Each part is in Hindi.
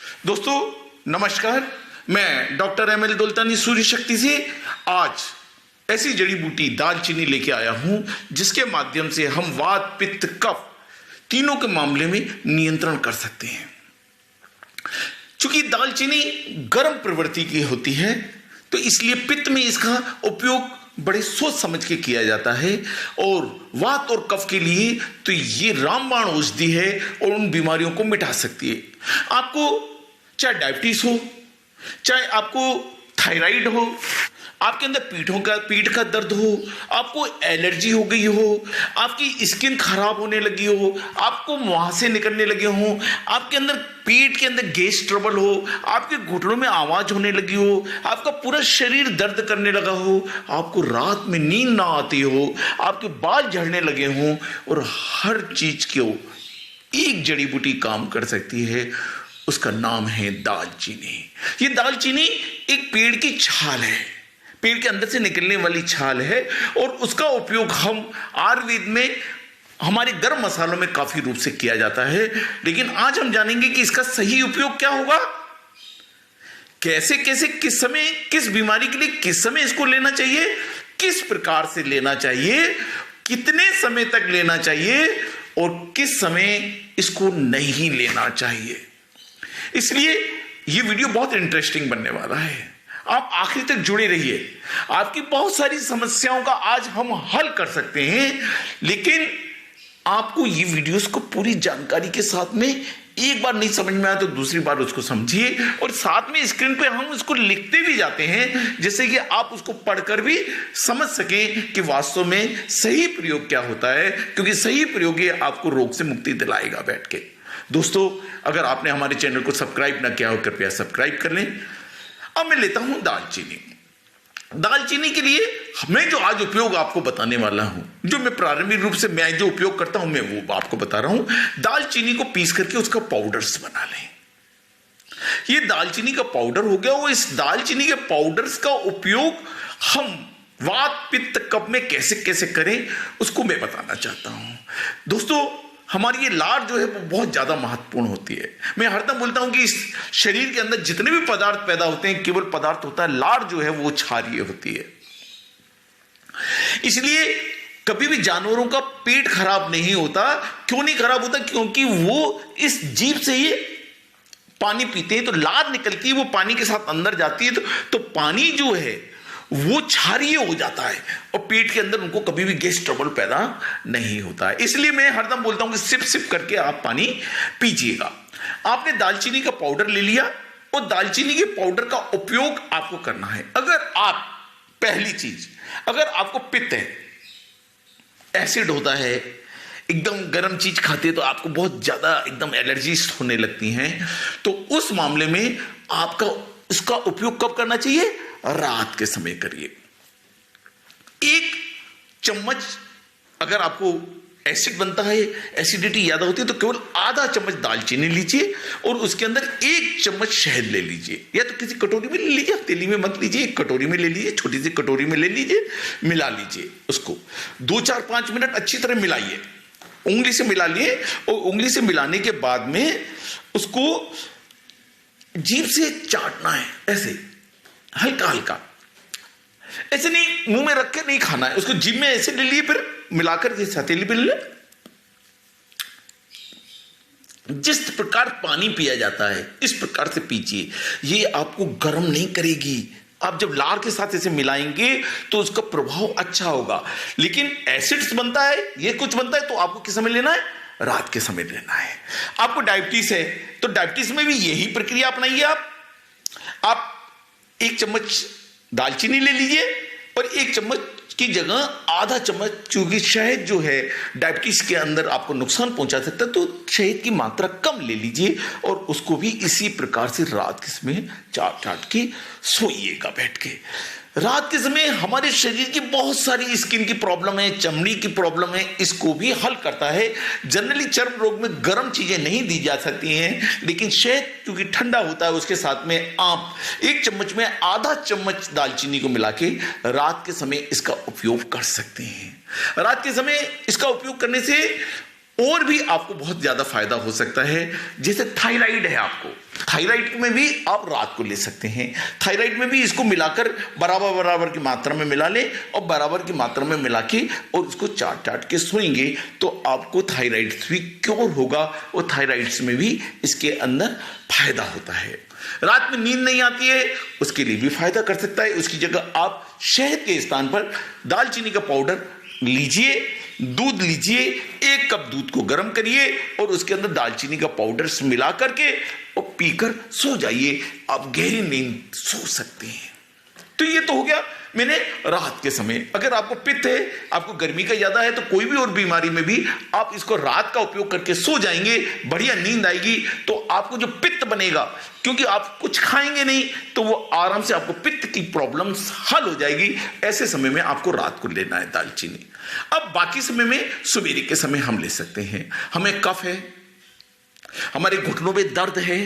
दोस्तों नमस्कार, मैं डॉक्टर एम एल दुल्तानी सूर्य शक्ति से आज ऐसी जड़ी बूटी दालचीनी लेके आया हूं जिसके माध्यम से हम वात पित्त कफ तीनों के मामले में नियंत्रण कर सकते हैं। चूंकि दालचीनी गर्म प्रवृत्ति की होती है तो इसलिए पित्त में इसका उपयोग बड़े सोच समझ के किया जाता है और वात और कफ के लिए तो ये रामबाण औषधि है और उन बीमारियों को मिटा सकती है। आपको चाहे डायबिटीज हो, चाहे आपको थायराइड हो, आपके अंदर पीठ का दर्द हो, आपको एलर्जी हो गई हो, आपकी स्किन खराब होने लगी हो, आपको मुहासे निकलने लगे हो, आपके अंदर पेट के अंदर गैस ट्रबल हो, आपके घुटनों में आवाज होने लगी हो, आपका पूरा शरीर दर्द करने लगा हो, आपको रात में नींद ना आती हो, आपके बाल झड़ने लगे हों और हर चीज को एक जड़ी बूटी काम कर सकती है, उसका नाम है दालचीनी। ये दालचीनी एक पेड़ की छाल है, पेड़ के अंदर से निकलने वाली छाल है और उसका उपयोग हम आयुर्वेद में हमारे गर्म मसालों में काफी रूप से किया जाता है। लेकिन आज हम जानेंगे कि इसका सही उपयोग क्या होगा, कैसे कैसे किस समय किस बीमारी के लिए किस समय इसको लेना चाहिए, किस प्रकार से लेना चाहिए, कितने समय तक लेना चाहिए और किस समय इसको नहीं लेना चाहिए। इसलिए यह वीडियो बहुत इंटरेस्टिंग बनने वाला है, आप आखिर तक जुड़े रहिए। आपकी बहुत सारी समस्याओं का आज हम हल कर सकते हैं, लेकिन आपको ये वीडियोस को पूरी जानकारी के साथ में एक बार नहीं समझ में आया तो दूसरी बार उसको समझिए और साथ में स्क्रीन पे हम उसको लिखते भी जाते हैं जिससे कि आप उसको पढ़कर भी समझ सकें कि वास्तव में सही प्रयोग क्या होता है, क्योंकि सही प्रयोग ही आपको रोग से मुक्ति दिलाएगा बैठ के। दोस्तों, अगर आपने हमारे चैनल को सब्सक्राइब ना किया हो कृपया सब्सक्राइब कर लें। अब मैं लेता हूं दालचीनी। दालचीनी के लिए मैं जो आज उपयोग आपको बताने वाला हूं, जो मैं प्रारंभिक रूप से मैं जो उपयोग करता हूं मैं वो आपको बता रहा हूं। दालचीनी को पीस करके उसका पाउडर्स बना लें। ये दालचीनी का पाउडर हो गया। वो इस दालचीनी के पाउडर्स का उपयोग हम वात पित्त कफ में कैसे कैसे करें उसको मैं बताना चाहता हूं। दोस्तों, हमारी ये लार जो है वो बहुत ज्यादा महत्वपूर्ण होती है। मैं हरदम बोलता हूं कि इस शरीर के अंदर जितने भी पदार्थ पैदा होते हैं केवल पदार्थ होता है, लार जो है वो क्षारीय होती है। इसलिए कभी भी जानवरों का पेट खराब नहीं होता। क्यों नहीं खराब होता? क्योंकि वो इस जीभ से ही पानी पीते हैं तो लार निकलती है, वो पानी के साथ अंदर जाती है तो पानी जो है वो क्षारीय हो जाता है और पेट के अंदर उनको कभी भी गैस ट्रबल पैदा नहीं होता है। इसलिए मैं हरदम बोलता हूं कि सिप सिप करके आप पानी पीजिएगा। आपने दालचीनी का पाउडर ले लिया और दालचीनी के पाउडर का उपयोग आपको करना है। अगर आप पहली चीज, अगर आपको पित्त है, एसिड होता है, एकदम गर्म चीज खाते हैं तो आपको बहुत ज्यादा एकदम एलर्जीज होने लगती हैं, तो उस मामले में आपका उसका उपयोग कब करना चाहिए? रात के समय करिए। 1 चम्मच अगर आपको एसिड बनता है, एसिडिटी ज्यादा होती है तो केवल आधा चम्मच दालचीनी लीजिए और उसके अंदर 1 चम्मच शहद ले लीजिए, या तो किसी कटोरी में ले लीजिए, तेली में मत लीजिए, एक कटोरी में ले लीजिए, छोटी सी कटोरी में ले लीजिए, मिला लीजिए। उसको 2-4-5 मिनट अच्छी तरह मिलाइए, उंगली से मिला लिए और उंगली से मिलाने के बाद में उसको जीभ से चाटना है, ऐसे हल्का हल्का, ऐसे नहीं मुंह में रख के नहीं खाना है, उसको जीभ में ऐसे ले लिए, फिर मिलाकर जैसे हथेली पे ले। जिस प्रकार पानी पिया जाता है इस प्रकार से पीजिए। ये आपको गर्म नहीं करेगी। आप जब लार के साथ इसे मिलाएंगे तो उसका प्रभाव अच्छा होगा। लेकिन एसिड्स बनता है, ये कुछ बनता है तो आपको किस समय लेना है? रात के समय लेना है। आपको डायबिटीज है तो डायबिटीज में भी यही प्रक्रिया अपनाइए। आप 1 चम्मच दालचीनी ले लीजिए और 1 चम्मच की जगह आधा चम्मच, क्योंकि शहद जो है डायबिटीज के अंदर आपको नुकसान पहुंचा सकता है तो शहद की मात्रा कम ले लीजिए और उसको भी इसी प्रकार से रात के समय चाट के सोइएगा बैठ के। रात के समय हमारे शरीर की बहुत सारी स्किन की प्रॉब्लम है, चमड़ी की प्रॉब्लम है, इसको भी हल करता है। जनरली चर्म रोग में गर्म चीजें नहीं दी जा सकती हैं, लेकिन शहद क्योंकि ठंडा होता है उसके साथ में आप 1 चम्मच में आधा चम्मच दालचीनी को मिला के रात के समय इसका उपयोग कर सकते हैं। रात के समय इसका उपयोग करने से और भी आपको बहुत ज्यादा फायदा हो सकता है। जैसे थायराइड है, आपको थायराइड में भी आप रात को ले सकते हैं। थायराइड में भी इसको मिलाकर बराबर बराबर की मात्रा में मिला लें और बराबर की मात्रा में मिला के और उसको चाट चाट के सोएंगे तो आपको थायराइड भी क्योर होगा और थायराइड्स में भी इसके अंदर फायदा होता है। रात में नींद नहीं आती है, उसके लिए भी फायदा कर सकता है। उसकी जगह आप शहद के स्थान पर दालचीनी का पाउडर लीजिए, दूध लीजिए, 1 कप दूध को गर्म करिए और उसके अंदर दालचीनी का पाउडर मिला करके और पीकर सो जाइए। आप गहरी नींद सो सकते हैं। तो ये तो हो गया मैंने रात के समय। अगर आपको पित्त है, आपको गर्मी का ज्यादा है, तो कोई भी और बीमारी में भी आप इसको रात का उपयोग करके सो जाएंगे, बढ़िया नींद आएगी। तो आपको जो पित्त बनेगा, क्योंकि आप कुछ खाएंगे नहीं, तो वो आराम से आपको पित्त की प्रॉब्लम्स हल हो जाएगी। ऐसे समय में आपको रात को लेना है दालचीनी। अब बाकी समय में सवेरे के समय हम ले सकते हैं। हमें कफ है, हमारे घुटनों में दर्द है,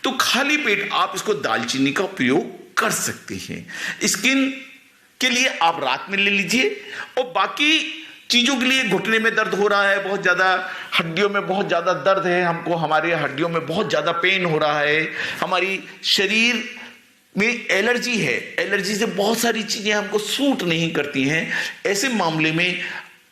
तो खाली पेट आप इसको दालचीनी का उपयोग कर सकते हैं। स्किन के लिए आप रात में ले लीजिए और बाकी चीजों के लिए, घुटने में दर्द हो रहा है बहुत ज्यादा, हड्डियों में बहुत ज्यादा दर्द है, हमको हमारे हड्डियों में बहुत ज्यादा पेन हो रहा है, हमारी शरीर में एलर्जी है, एलर्जी से बहुत सारी चीजें हमको सूट नहीं करती हैं, ऐसे मामले में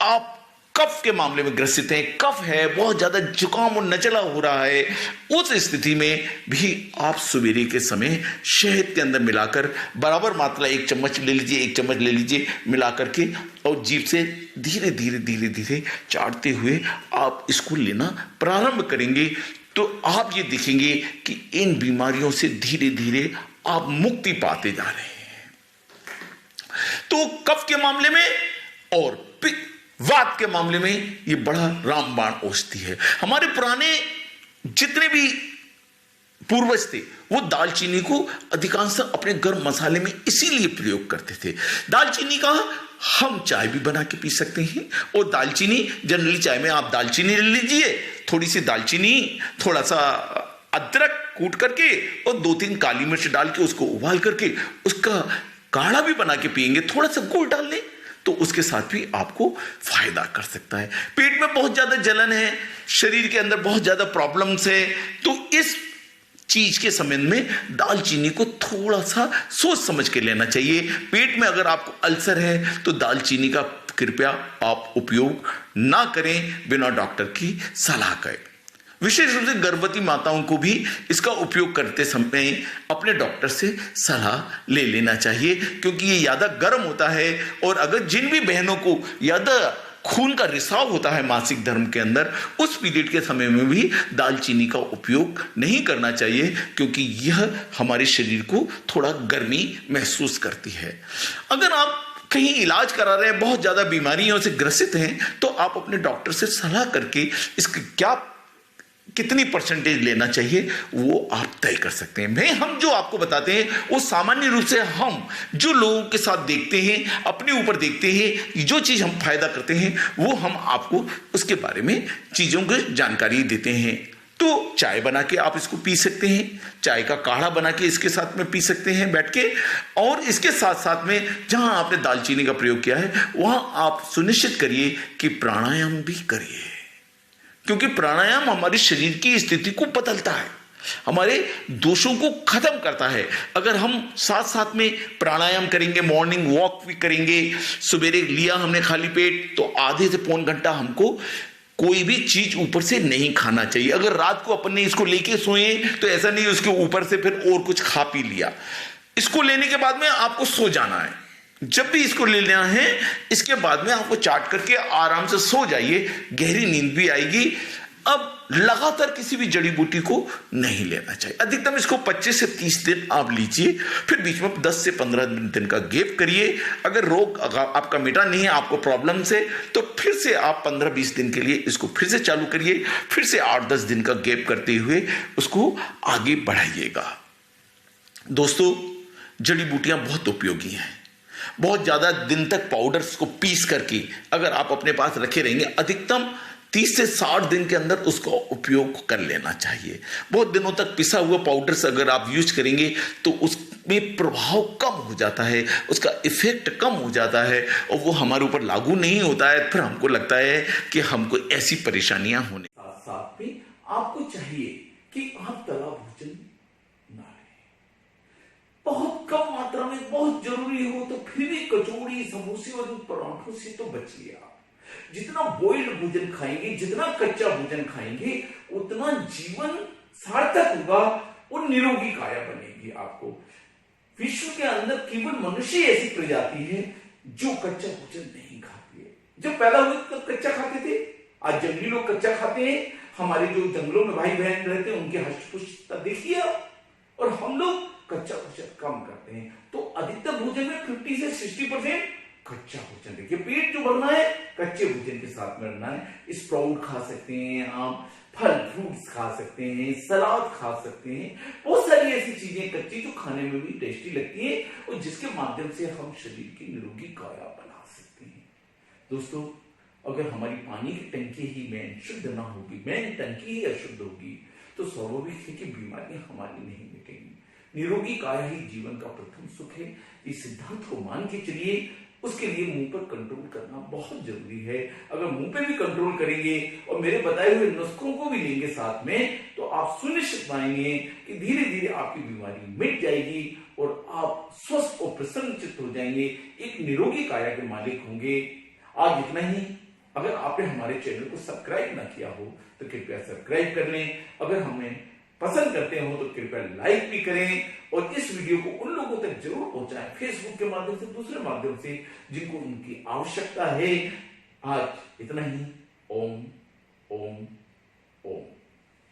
आप कफ के मामले में ग्रसित हैं, कफ है, बहुत ज्यादा जुकाम और नचला हो रहा है, उस स्थिति में भी आप सवेरे के समय शहद के अंदर मिलाकर बराबर मात्रा 1 चम्मच ले लीजिए, 1 चम्मच ले लीजिए, मिला करके और जीभ से धीरे धीरे धीरे धीरे चाटते हुए आप इसको लेना प्रारंभ करेंगे तो आप ये देखेंगे कि इन बीमारियों से धीरे धीरे आप मुक्ति पाते जा रहे हैं। तो कफ के मामले में और वात के मामले में ये बड़ा रामबाण औषधि है। हमारे पुराने जितने भी पूर्वज थे वो दालचीनी को अधिकांश अपने गर्म मसाले में इसीलिए प्रयोग करते थे। दालचीनी का हम चाय भी बना के पी सकते हैं और दालचीनी जनरली चाय में आप दालचीनी ले लीजिए, थोड़ी सी दालचीनी, थोड़ा सा अदरक कूट करके और 2-3 काली मिर्च डाल के उसको उबाल करके उसका काढ़ा भी बना के पिएंगे, थोड़ा सा गुड़ डाल लें तो उसके साथ भी आपको फायदा कर सकता है। पेट में बहुत ज्यादा जलन है, शरीर के अंदर बहुत ज्यादा प्रॉब्लम्स है, तो इस चीज के संबंध में दालचीनी को थोड़ा सा सोच समझ के लेना चाहिए। पेट में अगर आपको अल्सर है तो दालचीनी का कृपया आप उपयोग ना करें बिना डॉक्टर की सलाह के। विशेष रूप से गर्भवती माताओं को भी इसका उपयोग करते समय अपने डॉक्टर से सलाह ले लेना चाहिए, क्योंकि ये ज्यादा गर्म होता है और अगर जिन भी बहनों को ज्यादा खून का रिसाव होता है मासिक धर्म के अंदर, उस पीरियड के समय में भी दालचीनी का उपयोग नहीं करना चाहिए, क्योंकि यह हमारे शरीर को थोड़ा गर्मी महसूस करती है। अगर आप कहीं इलाज करा रहे हैं, बहुत ज्यादा बीमारियों से ग्रसित हैं, तो आप अपने डॉक्टर से सलाह करके इसकी कितनी परसेंटेज लेना चाहिए वो आप तय कर सकते हैं। हम जो आपको बताते हैं वो सामान्य रूप से हम जो लोगों के साथ देखते हैं, अपने ऊपर देखते हैं, जो चीज हम फायदा करते हैं वो हम आपको उसके बारे में चीजों की जानकारी देते हैं। तो चाय बना के आप इसको पी सकते हैं, चाय का काढ़ा बना के इसके साथ में पी सकते हैं बैठ के, और इसके साथ साथ में जहां आपने दालचीनी का प्रयोग किया है वहां आप सुनिश्चित करिए कि प्राणायाम भी करिए, क्योंकि प्राणायाम हमारे शरीर की स्थिति को बदलता है, हमारे दोषों को खत्म करता है। अगर हम साथ साथ में प्राणायाम करेंगे, मॉर्निंग वॉक भी करेंगे, सवेरे लिया हमने खाली पेट, तो आधे से पौन घंटा हमको कोई भी चीज ऊपर से नहीं खाना चाहिए। अगर रात को अपन ने इसको लेके सोए तो ऐसा नहीं उसके ऊपर से फिर और कुछ खा पी लिया, इसको लेने के बाद में आपको सो जाना है। जब भी इसको ले लेना है इसके बाद में आपको चाट करके आराम से सो जाइए, गहरी नींद भी आएगी। अब लगातार किसी भी जड़ी बूटी को नहीं लेना चाहिए, अधिकतम इसको 25 से 30 दिन आप लीजिए, फिर बीच में 10 से 15 दिन का गैप करिए। अगर रोग आपका मिटा नहीं है, आपको प्रॉब्लम से, तो फिर से आप 15-20 दिन के लिए इसको फिर से चालू करिए, फिर से 8-10 दिन का गैप करते हुए उसको आगे बढ़ाइएगा। दोस्तों, जड़ी बूटियां बहुत उपयोगी हैं। बहुत ज्यादा दिन तक पाउडर्स को पीस करके अगर आप अपने पास रखे रहेंगे, अधिकतम 30 से 60 दिन के अंदर उसका उपयोग कर लेना चाहिए। बहुत दिनों तक पिसा हुआ पाउडर्स अगर आप यूज करेंगे तो उस में प्रभाव कम हो जाता है, उसका इफेक्ट कम हो जाता है और वो हमारे ऊपर लागू नहीं होता है। फिर हमको लगता है कि हमको ऐसी परेशानियां होने साथ साथ में आपको चाहिए कि आप तला भोजन ना लें, बहुत कम मात्रा में, बहुत जरूरी हो तो फिर भी कचौड़ी, समोसे और पराठों से तो बचिए आप। जितना बॉइल्ड भोजन खाएंगे, जितना कच्चा भोजन खाएंगे, उतना जीवन सार्थक होगा और निरोगी काया बनेगी आपको। विश्व के अंदर केवल मनुष्य ऐसी प्रजाति है जो कच्चा भोजन नहीं खाती है। जब पैदा हुए तब कच्चा खाते थे, आज जंगली लोग कच्चा खाते हैं। हमारे जो जंगलों में भाई बहन रहते हैं उनके हष्ट-पुष्टता देखिए आप, और हम लोग कच्चा भोजन कम करते हैं। तो अधिकतर भोजन में 50 से 60% कच्चा भोजन। देखिए, पेट जो भरना है कच्चे भोजन के साथ में रहना है। स्प्राउट खा सकते हैं आप, फल फ्रूट्स खा सकते हैं, सलाद खा सकते हैं, बहुत सारी ऐसी चीजें कच्ची जो खाने में भी टेस्टी लगती है और जिसके माध्यम से हम शरीर की निरोगी काया बना सकते हैं। दोस्तों, अगर हमारी पानी की टंकी ही मेन शुद्ध ना होगी, मेन टंकी ही अशुद्ध होगी, तो स्वाभाविक है कि बीमारियां हमारी नहीं मिटेंगी। निरोगी काया ही जीवन का प्रथम सुख है। इस सिद्धांत को मान के चलिए। उसके लिए मुंह पर कंट्रोल करना बहुत जरूरी है। अगर मुंह पे भी कंट्रोल करेंगे और मेरे बताए हुए नुस्खों को भी लेंगे साथ में, तो आप सुनिश्चित पाएंगे कि धीरे धीरे आपकी बीमारी मिट जाएगी और आप स्वस्थ और प्रसन्नचित्त हो जाएंगे, एक निरोगी काया के मालिक होंगे। आज इतना ही। अगर आपने हमारे चैनल को सब्सक्राइब ना किया हो तो कृपया सब्सक्राइब कर लें। अगर हमें पसंद करते हो तो कृपया लाइक भी करें और इस वीडियो को उन लोगों तक जरूर पहुंचाएं, फेसबुक के माध्यम से, दूसरे माध्यम से, जिनको उनकी आवश्यकता है। आज इतना ही। ओम ओम ओम।